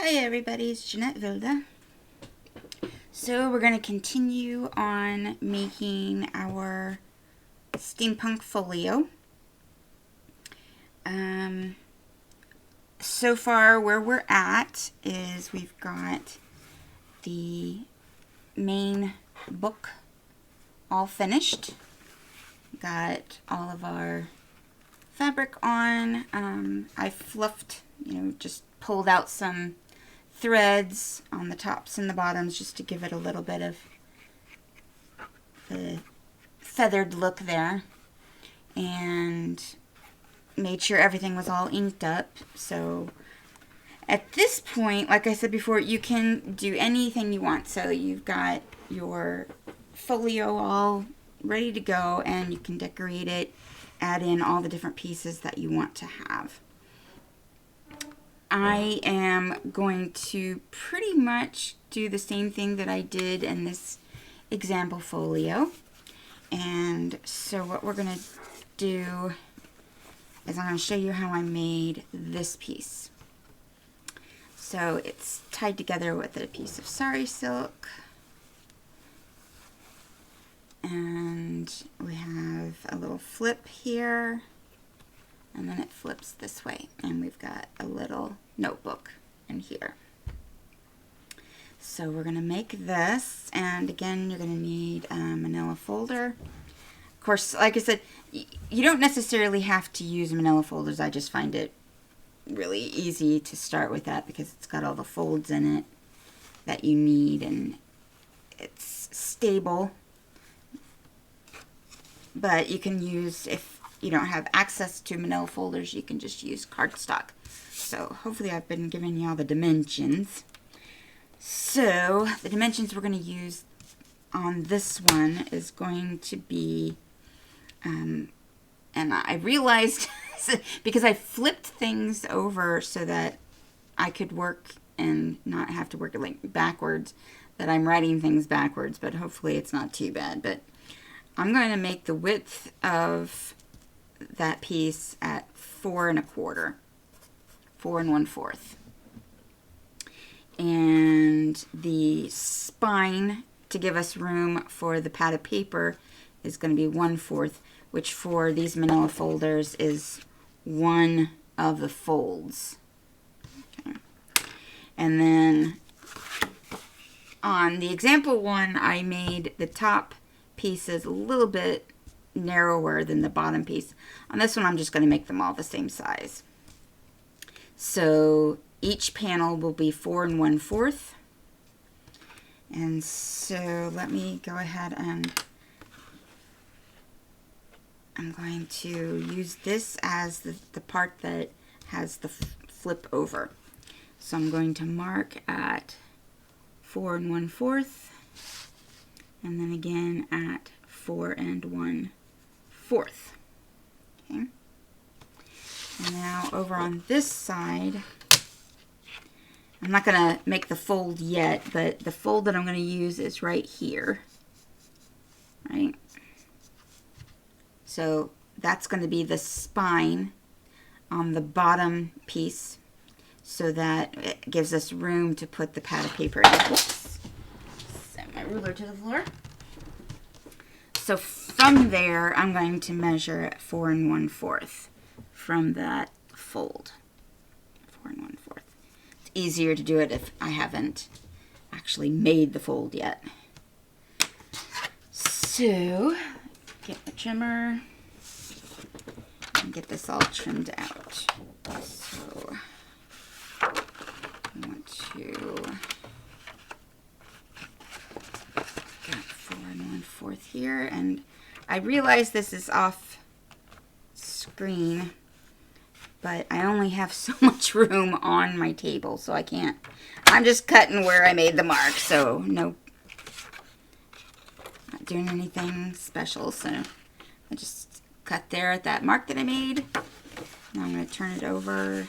Hi everybody, it's Jeanette Vilda. So we're going to continue on making our Steampunk Folio. So far where we're at is we've got the main book all finished. Got all of our fabric on. I fluffed, just pulled out some threads on the tops and the bottoms just to give it a little bit of the feathered look there, and made sure everything was all inked up. So at this point, like I said before, you can do anything you want. So you've got your folio all ready to go, and you can decorate it, add in all the different pieces that you want to have. I am going to pretty much do the same thing that I did in this example folio. And so what we're going to do is I'm going to show you how I made this piece. So it's tied together with a piece of sari silk. And we have a little flip here. And then it flips this way, and we've got a little notebook in here. So we're going to make this, and again, you're going to need a manila folder. Of course, like I said, you don't necessarily have to use manila folders. I just find it really easy to start with that because it's got all the folds in it that you need, and it's stable. But you can use, if you don't have access to manila folders, you can just use cardstock. So hopefully I've been giving you all the dimensions. So the dimensions we're going to use on this one is going to be, and I realized because I flipped things over so that I could work and not have to work it like backwards, that I'm writing things backwards, but hopefully it's not too bad. But I'm going to make the width of that piece at 4 1/4, 4 1/4, and the spine to give us room for the pad of paper is going to be 1/4, which for these manila folders is one of the folds. Okay. And then on the example one, I made the top pieces a little bit narrower than the bottom piece. On this one, I'm just going to make them all the same size. So each panel will be 4 1/4. And so let me go ahead and I'm going to use this as the part that has the flip over. So I'm going to mark at 4 1/4, and then again at 4 1/4. Okay. And now over on this side, I'm not going to make the fold yet, but the fold that I'm going to use is right here. Right? So that's going to be the spine on the bottom piece, so that it gives us room to put the pad of paper in. Whoops. Set my ruler to the floor. So from there, I'm going to measure at 4 1/4 from that fold. 4 1/4. It's easier to do it if I haven't actually made the fold yet. So get the trimmer and get this all trimmed out. So I want to get 4 1/4 here, and I realize this is off screen, but I only have so much room on my table, so I can't. I'm just cutting where I made the mark, so no, not doing anything special. So I just cut there at that mark that I made. Now I'm going to turn it over,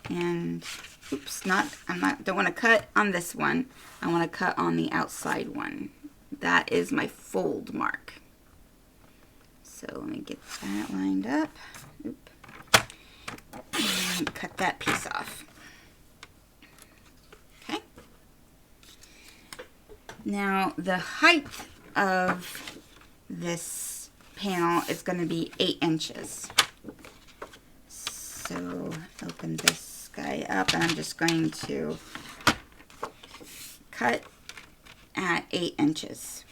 and oops, don't want to cut on this one. I want to cut on the outside one. That is my fold mark. So let me get that lined up. Oop. And cut that piece off. Now, the height of this panel is going to be 8 inches. So, open this guy up, and I'm just going to cut at 8 inches.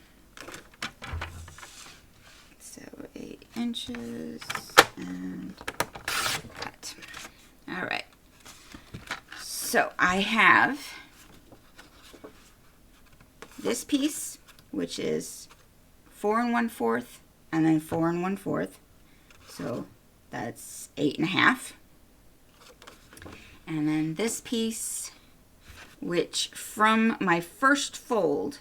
So, 8 inches and cut. All right. So, I have this piece, which is 4 1/4, and then 4 1/4. So that's 8 1/2. And then this piece, which from my first fold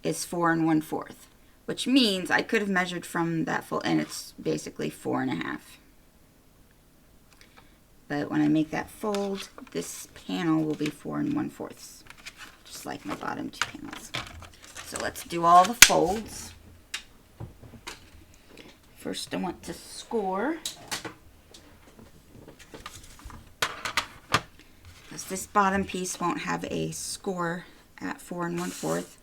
is 4 1/4, which means I could have measured from that fold, and it's basically 4 1/2. But when I make that fold, this panel will be 4 1/4. Just like my bottom 2 panels. So let's do all the folds. First, I want to score. Because this bottom piece won't have a score at 4 1/4.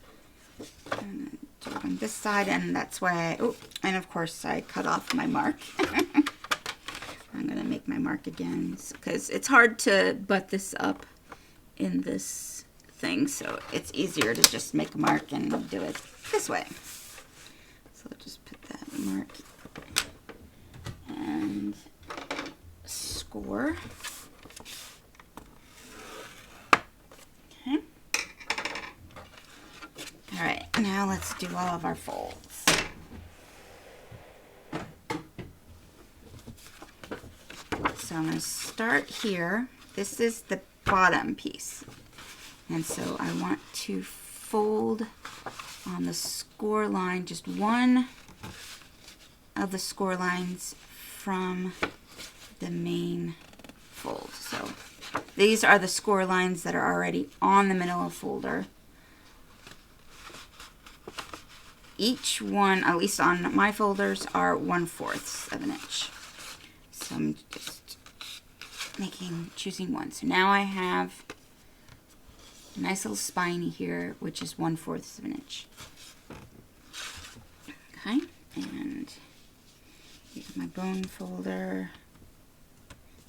And do it on this side, and that's why and of course I cut off my mark. I'm going to make my mark again because it's hard to butt this up in this thing, so it's easier to just make a mark and do it this way. So I'll just put that mark and score. Okay. Alright, now let's do all of our folds. So I'm going to start here. This is the bottom piece. And so I want to fold on the score line, just one of the score lines from the main fold. So these are the score lines that are already on the manila folder. Each one, at least on my folders, are 1/4 of an inch. So I'm just choosing one. So now I have a nice little spine here, which is 1/4 of an inch. Okay, and here's my bone folder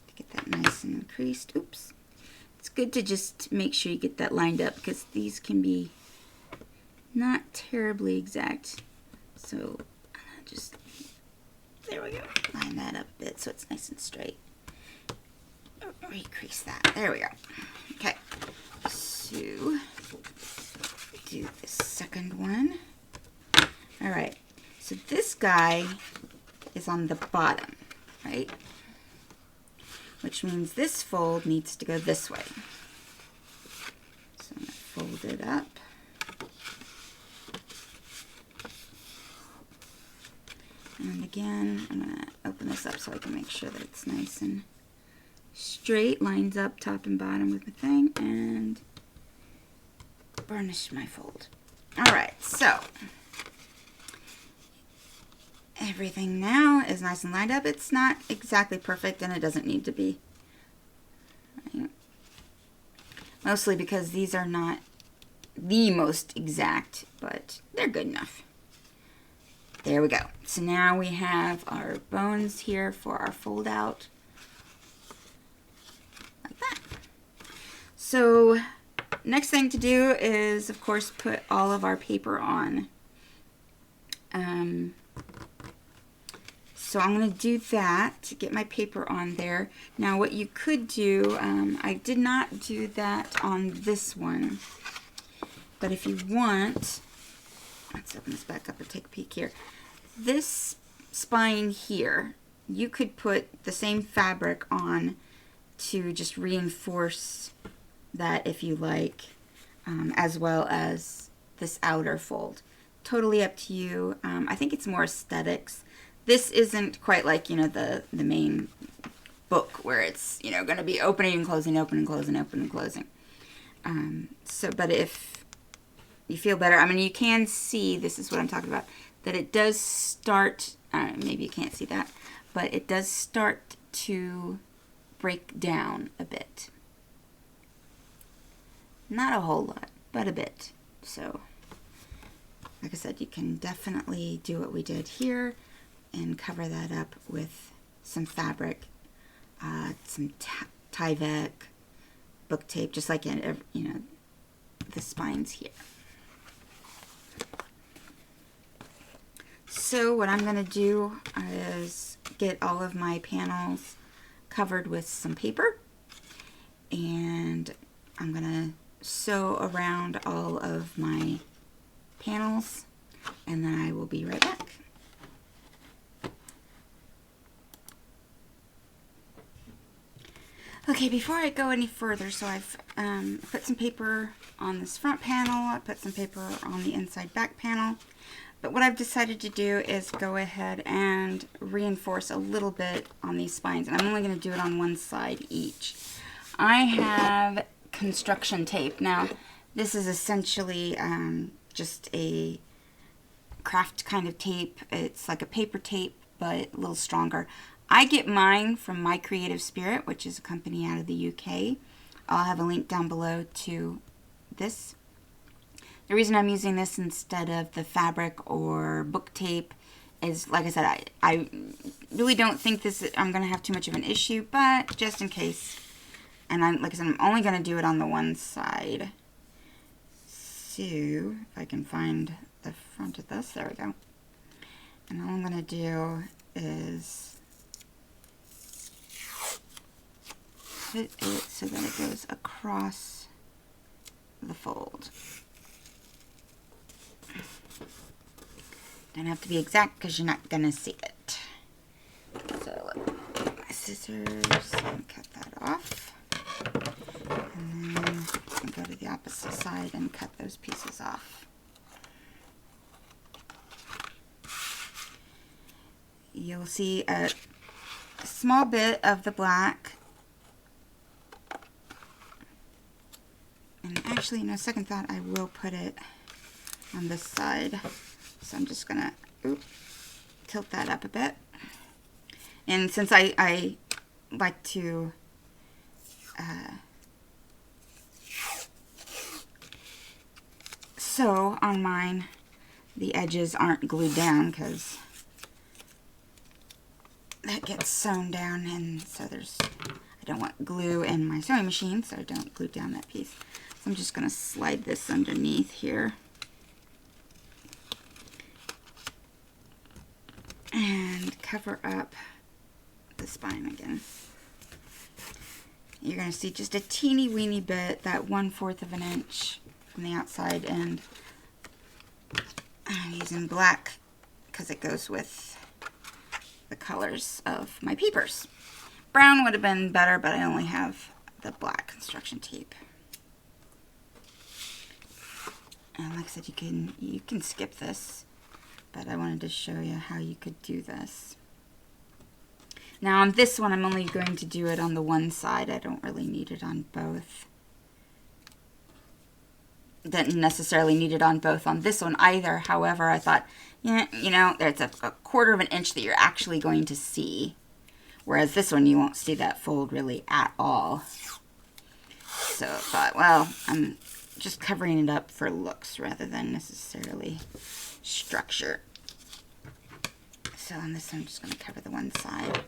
to get that nice and creased. Oops. It's good to just make sure you get that lined up because these can be not terribly exact. So just, there we go. Line that up a bit so it's nice and straight. Recrease that. There we go. Okay. So, do the second one. Alright. So this guy is on the bottom, right? Which means this fold needs to go this way. So I'm going to fold it up. And again, I'm going to open this up so I can make sure that it's nice and straight, lines up top and bottom with the thing, and burnish my fold. Alright, so everything now is nice and lined up. It's not exactly perfect, and it doesn't need to be. Right? Mostly because these are not the most exact, but they're good enough. There we go. So now we have our bones here for our fold out. Like that. So next thing to do is, of course, put all of our paper on. So I'm going to do that to get my paper on there. Now what you could do, I did not do that on this one. But if you want, let's open this back up and take a peek here. This spine here, you could put the same fabric on to just reinforce that if you like, as well as this outer fold. Totally up to you. I think it's more aesthetics. This isn't quite like, the main book where it's, going to be opening and closing, open and closing, open and closing. But if you feel better, you can see, this is what I'm talking about, that it does start, maybe you can't see that, but it does start to break down a bit. Not a whole lot, but a bit. So like I said, you can definitely do what we did here and cover that up with some fabric, some Tyvek, book tape, just like in, you know, the spines here. So what I'm going to do is get all of my panels covered with some paper, and I'm going to sew around all of my panels, and then I will be right back. Okay, before I go any further, so I've put some paper on this front panel, I put some paper on the inside back panel, but what I've decided to do is go ahead and reinforce a little bit on these spines, and I'm only going to do it on one side each. I have construction tape. Now, this is essentially just a craft kind of tape. It's like a paper tape, but a little stronger. I get mine from My Creative Spirit, which is a company out of the UK. I'll have a link down below to this. The reason I'm using this instead of the fabric or book tape is, like I said, I really don't think I'm going to have too much of an issue, but just in case. And like I said, I'm only going to do it on the one side. So, if I can find the front of this, there we go. And all I'm going to do is fit it so that it goes across the fold. Don't have to be exact because you're not going to see it. So, get my scissors and cut that off. And then I go to the opposite side and cut those pieces off. You'll see a small bit of the black. And actually, no, second thought, I will put it on this side. So I'm just going to tilt that up a bit. And since I like to sew on mine, the edges aren't glued down because that gets sewn down, and so I don't want glue in my sewing machine, so I don't glue down that piece. So I'm just going to slide this underneath here. And cover up the spine again. You're going to see just a teeny weeny bit, that 1/4 of an inch from the outside, and I'm using black because it goes with the colors of my papers. Brown would have been better, but I only have the black construction tape. And like I said, you can skip this, but I wanted to show you how you could do this. Now on this one, I'm only going to do it on the one side. I don't really need it on both. Didn't necessarily need it on both on this one either. However, I thought, yeah, you know, there's a 1/4 of an inch that you're actually going to see. Whereas this one, you won't see that fold really at all. So I thought, well, I'm just covering it up for looks rather than necessarily structure. So on this one, I'm just going to cover the one side.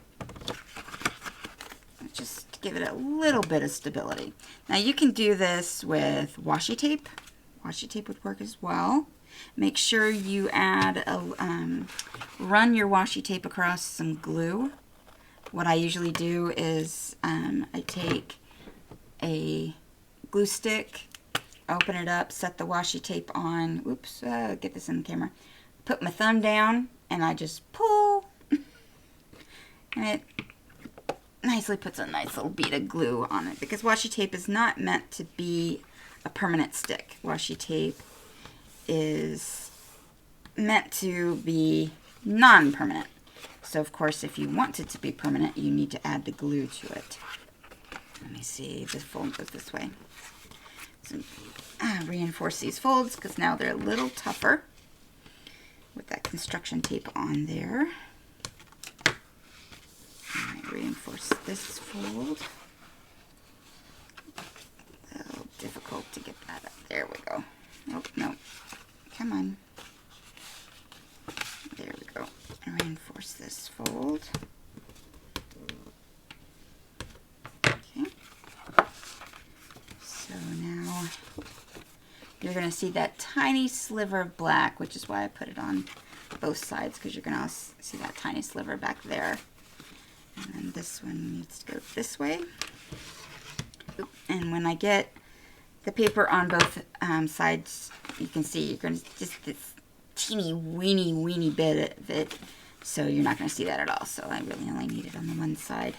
Just to give it a little bit of stability. Now you can do this with washi tape. Washi tape would work as well. Make sure you add run your washi tape across some glue. What I usually do is I take a glue stick, open it up, set the washi tape on. Oops, get this in the camera. Put my thumb down and I just pull, and it nicely puts a nice little bead of glue on it, because washi tape is not meant to be a permanent stick. Washi tape is meant to be non-permanent. So of course, if you want it to be permanent, you need to add the glue to it. Let me see, this fold goes this way. So reinforce these folds because now they're a little tougher with that construction tape on there. I reinforce this fold. A little difficult to get that up. There we go. Oh, no. Come on. going to reinforce this fold. Okay. So now you're going to see that tiny sliver of black, which is why I put it on both sides, because you're going to see that tiny sliver back there. And then this one needs to go this way. And when I get the paper on both sides, you can see you're going to just this teeny weeny bit of it. So you're not going to see that at all. So I really only need it on the one side.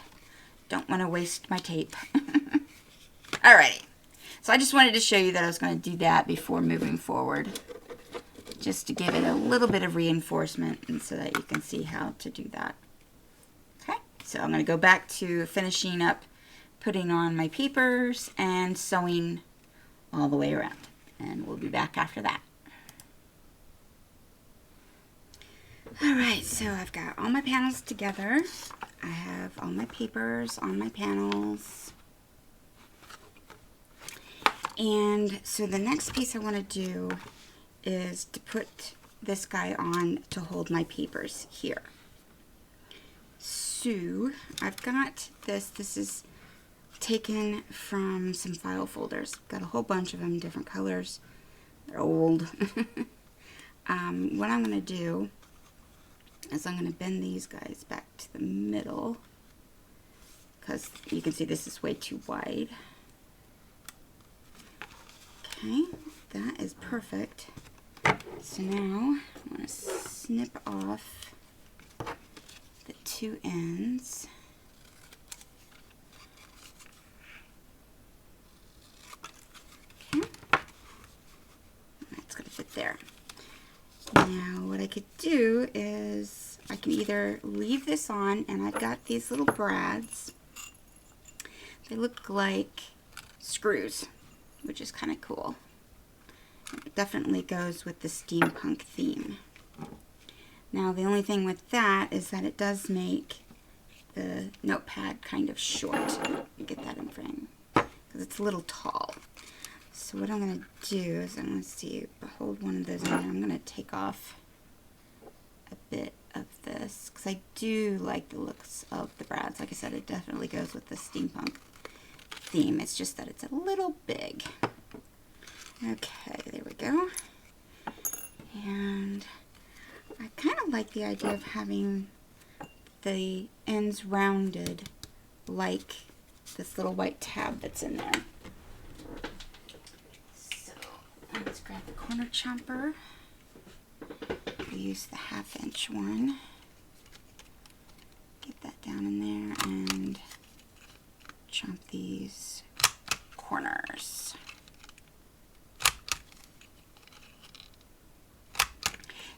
Don't want to waste my tape. Alrighty. So I just wanted to show you that I was going to do that before moving forward. Just to give it a little bit of reinforcement and so that you can see how to do that. Okay. So I'm going to go back to finishing up putting on my papers and sewing all the way around. And we'll be back after that. Alright, so I've got all my panels together. I have all my papers on my panels. And so the next piece I want to do is to put this guy on to hold my papers here. So I've got this. This is taken from some file folders. Got a whole bunch of them, different colors. They're old. What I'm going to do is I'm going to bend these guys back to the middle, because you can see this is way too wide. Okay, that is perfect. So now I'm going to snip off the two ends. Okay, that's going to fit there. Now what I could do is I can either leave this on, and I've got these little brads. They look like screws, which is kind of cool. It definitely goes with the steampunk theme. Now the only thing with that is that it does make the notepad kind of short. Get that in frame, because it's a little tall. So what I'm going to do is I'm going to hold one of those, and I'm going to take off a bit of this, because I do like the looks of the brads. Like I said, it definitely goes with the steampunk theme. It's just that it's a little big. Okay, there we go. And I kind of like the idea of having the ends rounded like this little white tab that's in there. So let's grab the corner chomper. We use the 1/2" one. Get that down in there and chomp these corners.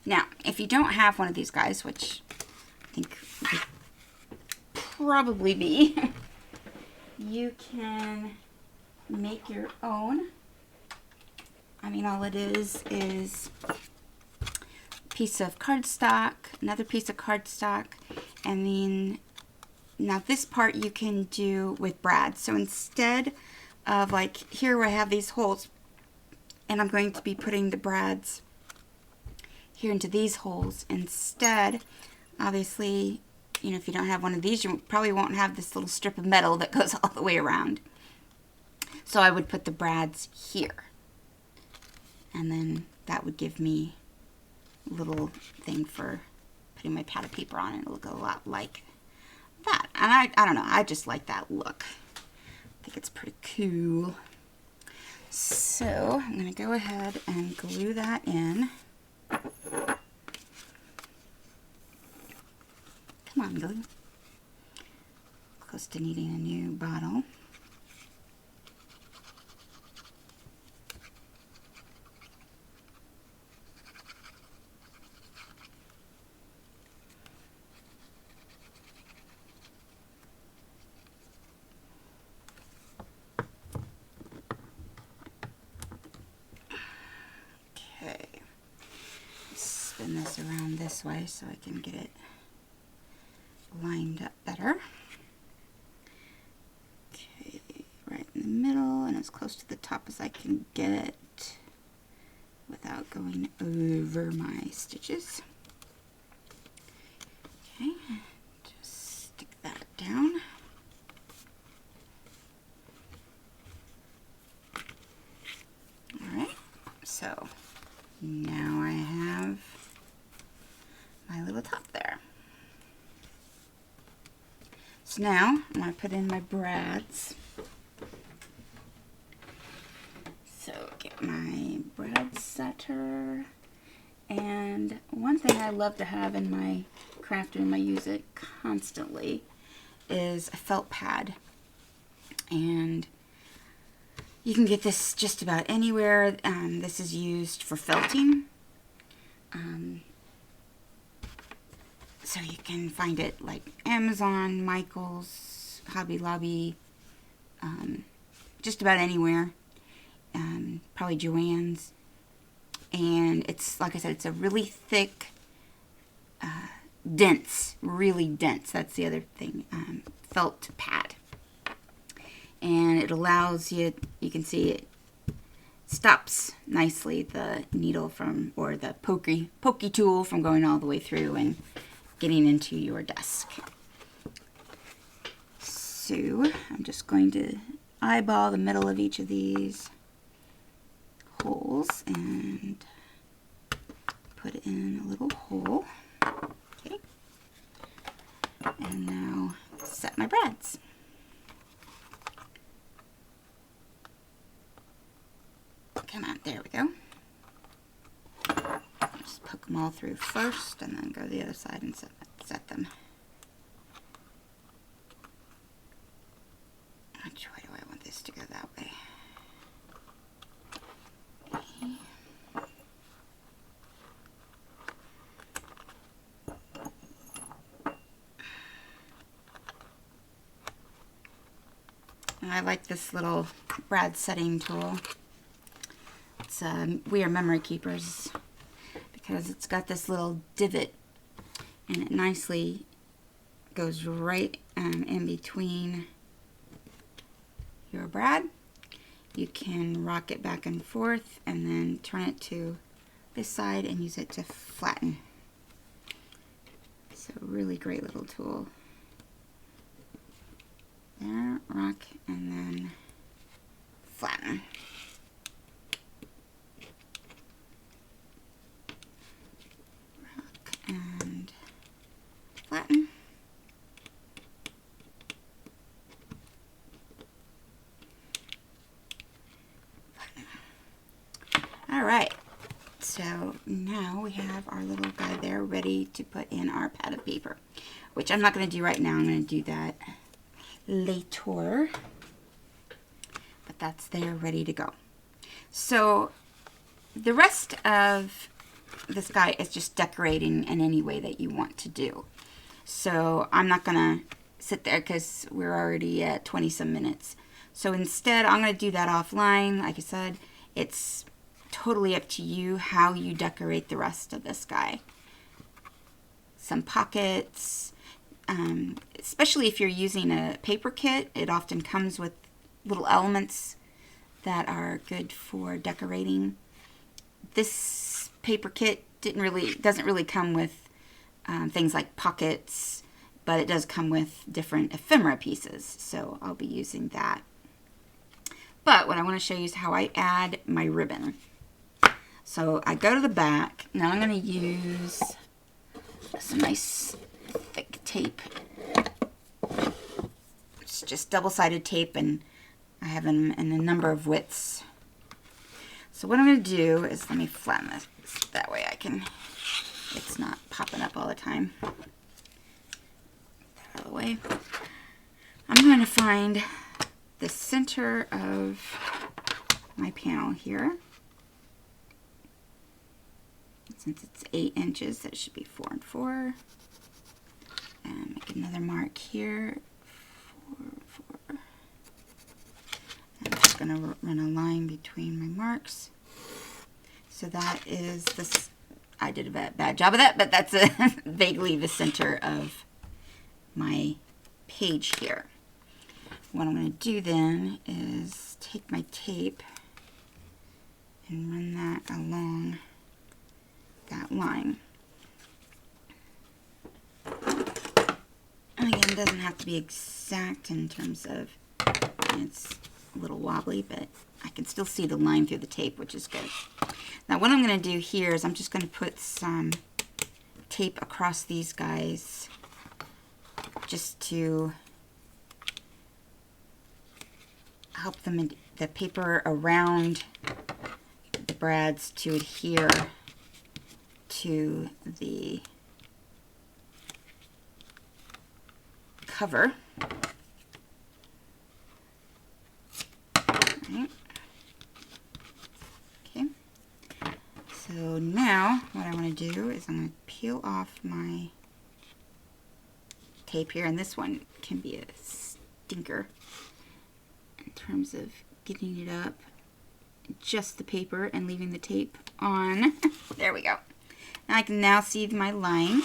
Now, if you don't have one of these guys, which I think would probably be, you can make your own. I mean, all it is a piece of cardstock, another piece of cardstock, and then now this part you can do with brads. So instead of like here where I have these holes, and I'm going to be putting the brads here into these holes instead, obviously, you know, if you don't have one of these, you probably won't have this little strip of metal that goes all the way around. So I would put the brads here, and then that would give me a little thing for putting my pad of paper on, and it'll look a lot like that. And I don't know, I just like that look. I think it's pretty cool. So I'm going to go ahead and glue that in. Come on, glue. Close to needing a new bottle. Okay. Spin this around this way so I can get it lined up better. Okay, right in the middle and as close to the top as I can get without going over my stitches. now I'm going to put in my brads. So get my brad setter. And one thing I love to have in my craft room, I use it constantly, is a felt pad. And you can get this just about anywhere. This is used for felting. So you can find it like Amazon, Michael's, Hobby Lobby, just about anywhere. Probably Joann's. And it's, like I said, it's a really thick, dense, really dense. That's the other thing, felt pad. And it allows you, you can see it stops nicely the needle from, or the pokey tool from going all the way through and getting into your desk. So I'm just going to eyeball the middle of each of these holes and put it in a little hole. Okay. And now set my brads. Come on, there we go. Just poke them all through first and then go to the other side and set them. Which way do I want this to go? That way. I like this little brad setting tool. It's We Are Memory Keepers, because it's got this little divot and it nicely goes right in between your brad. You can rock it back and forth and then turn it to this side and use it to flatten. So really great little tool. There, rock, and then flatten. Rock and flatten. All right, so now we have our little guy there ready to put in our pad of paper, which I'm not going to do right now. I'm going to do that later, but that's there ready to go. So the rest of this guy is just decorating in any way that you want to do. So I'm not gonna sit there because we're already at 20 some minutes. So instead I'm gonna do that offline. Like I said, it's totally up to you how you decorate the rest of this guy. Some pockets, especially if you're using a paper kit, it often comes with little elements that are good for decorating. This paper kit doesn't really come with things like pockets, but it does come with different ephemera pieces, so I'll be using that. But what I want to show you is how I add my ribbon. So I go to the back. Now I'm going to use some nice thick tape. It's just double-sided tape, and I have them in a number of widths. So what I'm going to do is, let me flatten this, that way it's not popping up all the time. Get that out of the way. I'm going to find the center of my panel here. Since it's 8 inches, that should be 4 and 4. And make another mark here, 4, 4. I'm just going to run a line between my marks. So that is this. I did a bad job of that, but that's vaguely the center of my page here. What I'm going to do then is take my tape and run that along that line. And again, it doesn't have to be exact in terms of, it's a little wobbly, but I can still see the line through the tape, which is good. Now what I'm going to do here is I'm just going to put some tape across these guys just to help the paper around the brads to adhere to the cover. Right. Okay. So now what I want to do is I'm going to peel off my tape here, and this one can be a stinker in terms of getting it up, just the paper and leaving the tape on. There we go. And I can now see my line.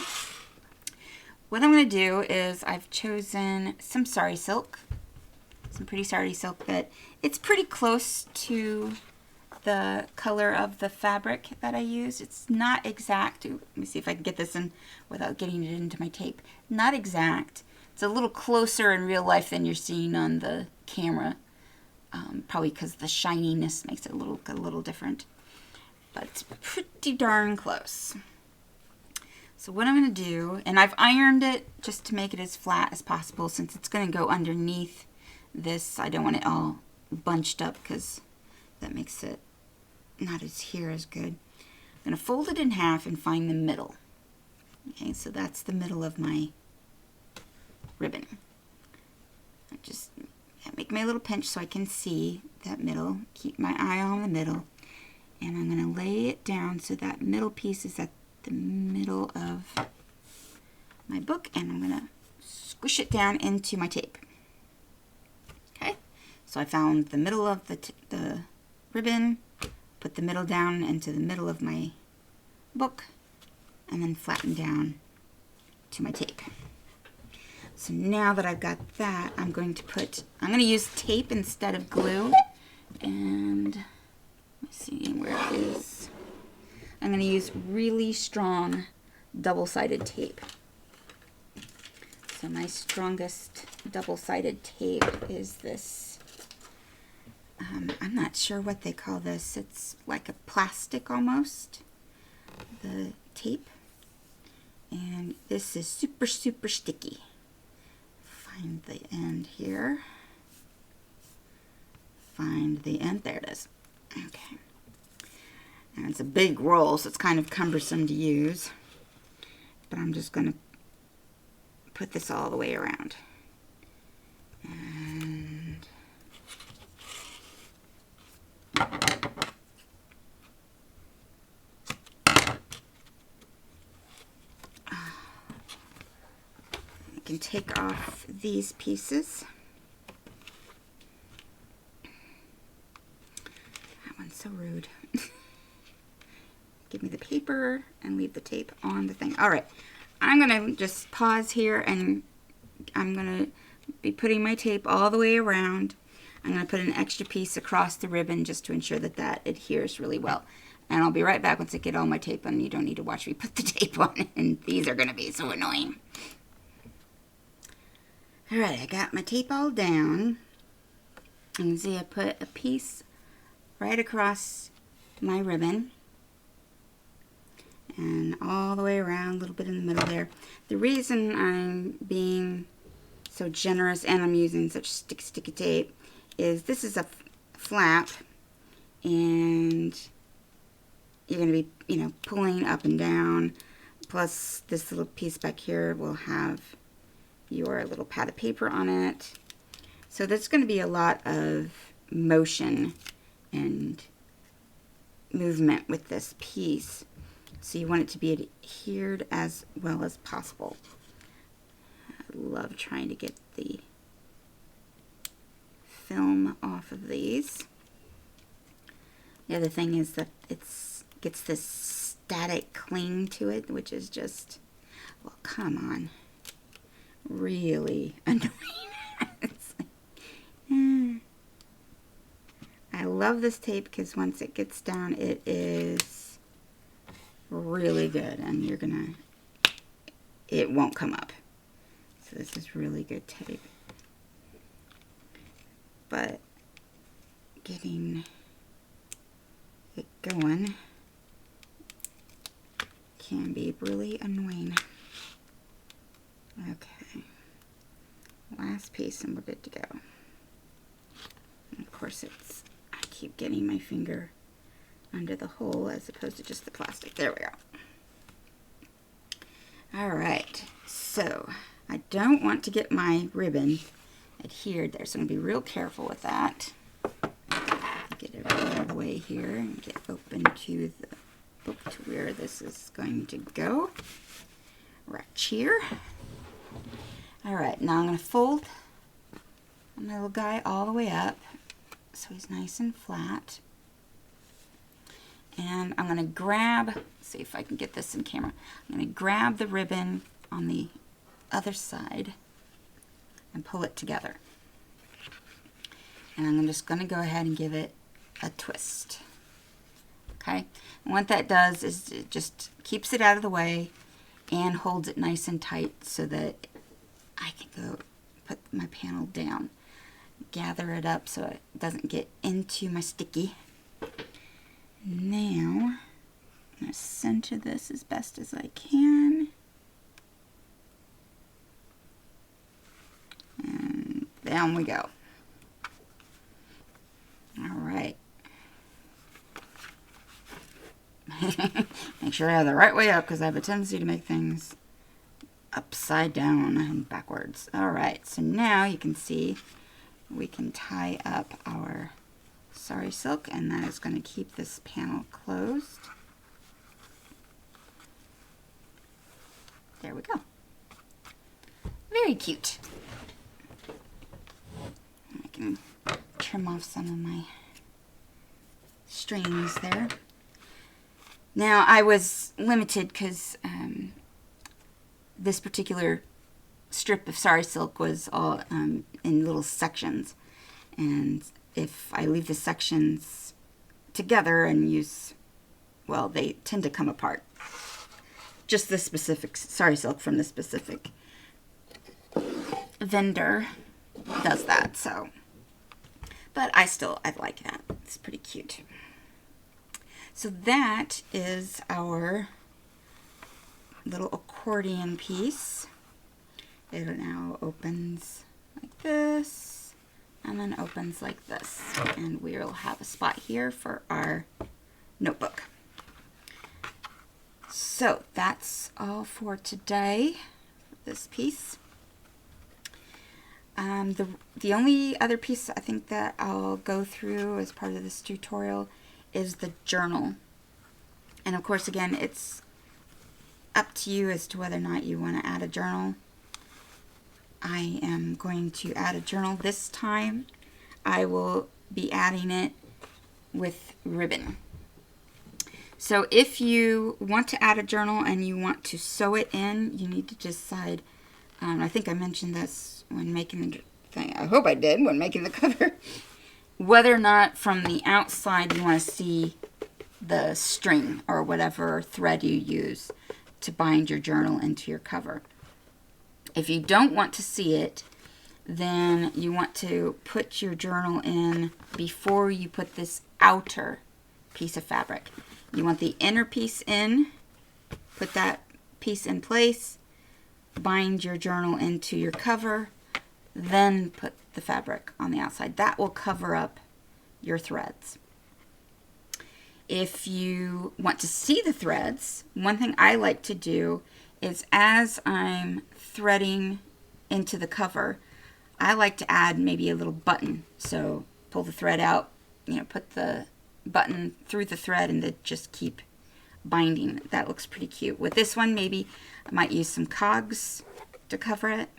What I'm going to do is I've chosen some sari silk, some pretty sari silk that it's pretty close to the color of the fabric that I use. It's not exact. Let me see if I can get this in without getting it into my tape. Not exact. It's a little closer in real life than you're seeing on the camera. Probably because the shininess makes it look a little different. But it's pretty darn close. So what I'm going to do, and I've ironed it just to make it as flat as possible since it's going to go underneath this. I don't want it all bunched up because that makes it not as good. I'm going to fold it in half and find the middle. Okay, so that's the middle of my ribbon. I just make my little pinch so I can see that middle. Keep my eye on the middle. And I'm going to lay it down so that middle piece is at the middle of my book, and I'm going to squish it down into my tape. Okay, so I found the middle of the ribbon, put the middle down into the middle of my book, and then flatten down to my tape. So now that I've got that, I'm going to use tape instead of glue, and let's see where it is. I'm going to use really strong double-sided tape. So my strongest double-sided tape is this. I'm not sure what they call this. It's like a plastic almost, the tape. And this is super, super sticky. Find the end here. Find the end. There it is. Okay. And it's a big roll, so it's kind of cumbersome to use. But I'm just going to put this all the way around. And I can take off these pieces. That one's so rude. Give me the paper and leave the tape on the thing. All right, I'm gonna just pause here, and I'm gonna be putting my tape all the way around. I'm gonna put an extra piece across the ribbon just to ensure that that adheres really well. And I'll be right back once I get all my tape on. You don't need to watch me put the tape on, and these are gonna be so annoying. All right, I got my tape all down. You can see I put a piece right across my ribbon. And all the way around, a little bit in the middle there. The reason I'm being so generous and I'm using such sticky tape is this is a flap, and you're going to be, pulling up and down. Plus, this little piece back here will have your little pad of paper on it. So there's going to be a lot of motion and movement with this piece. So you want it to be adhered as well as possible. I love trying to get the film off of these. The other thing is that it gets this static cling to it, which is just, well, come on, really annoying. It's like, I love this tape because once it gets down, it is really good, and it won't come up. So this is really good tape. But getting it going can be really annoying. Okay. Last piece and we're good to go. course, I keep getting my finger under the hole as opposed to just the plastic. There we go. All right, so I don't want to get my ribbon adhered there, so I'm going to be real careful with that. Get it out of the way here and get open to the book to where this is going to go. Right here. All right, now I'm going to fold my little guy all the way up so he's nice and flat. And I'm going to grab, see if I can get this in camera. I'm going to grab the ribbon on the other side and pull it together. And I'm just going to go ahead and give it a twist. Okay? And what that does is it just keeps it out of the way and holds it nice and tight so that I can go put my panel down. Gather it up so it doesn't get into my sticky. Now, I'm going to center this as best as I can. And down we go. All right. Make sure I have the right way up because I have a tendency to make things upside down and backwards. All right, so now you can see we can tie up our sari silk, and that is going to keep this panel closed. There we go. Very cute. I can trim off some of my strings there. Now, I was limited because this particular strip of sari silk was all in little sections. And if I leave the sections together and use, well, they tend to come apart. Just this specific sari silk from this specific vendor does that, so. But I like that. It's pretty cute. So that is our little accordion piece. It now opens like this and then opens like this. And we'll have a spot here for our notebook. So that's all for today, this piece. The only other piece I think that I'll go through as part of this tutorial is the journal. And of course, again, it's up to you as to whether or not you want to add a journal. I am going to add a journal this time. I will be adding it with ribbon. So if you want to add a journal and you want to sew it in, you need to decide, I think I mentioned this when making the thing, I hope I did when making the cover, whether or not from the outside you want to see the string or whatever thread you use to bind your journal into your cover. If you don't want to see it, then you want to put your journal in before you put this outer piece of fabric. You want the inner piece in, put that piece in place, bind your journal into your cover, then put the fabric on the outside. That will cover up your threads. If you want to see the threads, one thing I like to do is as I'm threading into the cover, I like to add maybe a little button. So pull the thread out, put the button through the thread and then just keep binding. That looks pretty cute. With this one, maybe I might use some cogs to cover it.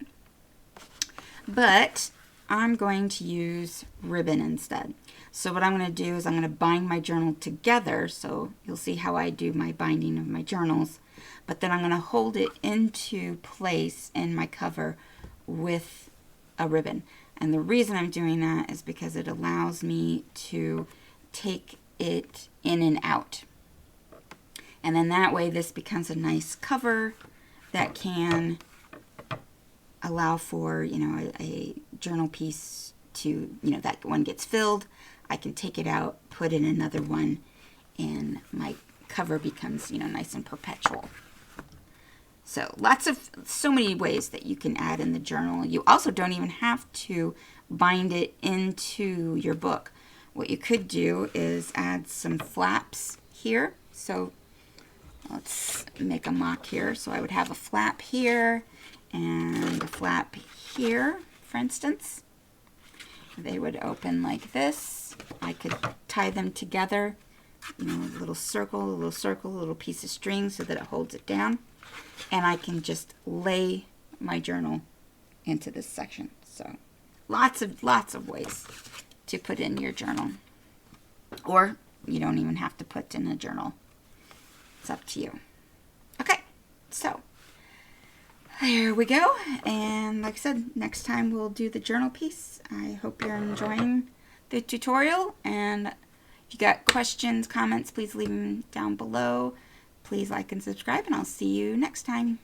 But I'm going to use ribbon instead. So what I'm going to do is I'm going to bind my journal together. So you'll see how I do my binding of my journals. But then I'm going to hold it into place in my cover with a ribbon. And the reason I'm doing that is because it allows me to take it in and out. And then that way this becomes a nice cover that can allow for, a journal piece to, that one gets filled. I can take it out, put in another one, and my cover becomes, nice and perpetual. So so many ways that you can add in the journal. You also don't even have to bind it into your book. What you could do is add some flaps here. So let's make a mock here. So I would have a flap here and a flap here, for instance. They would open like this. I could tie them together, you know, a little circle, a little piece of string so that it holds it down. And I can just lay my journal into this section. So lots of ways to put in your journal. Or you don't even have to put in a journal. It's up to you. Okay, so there we go. And like I said, next time we'll do the journal piece. I hope you're enjoying the tutorial. And if you got questions, comments, please leave them down below. Please like and subscribe, and I'll see you next time.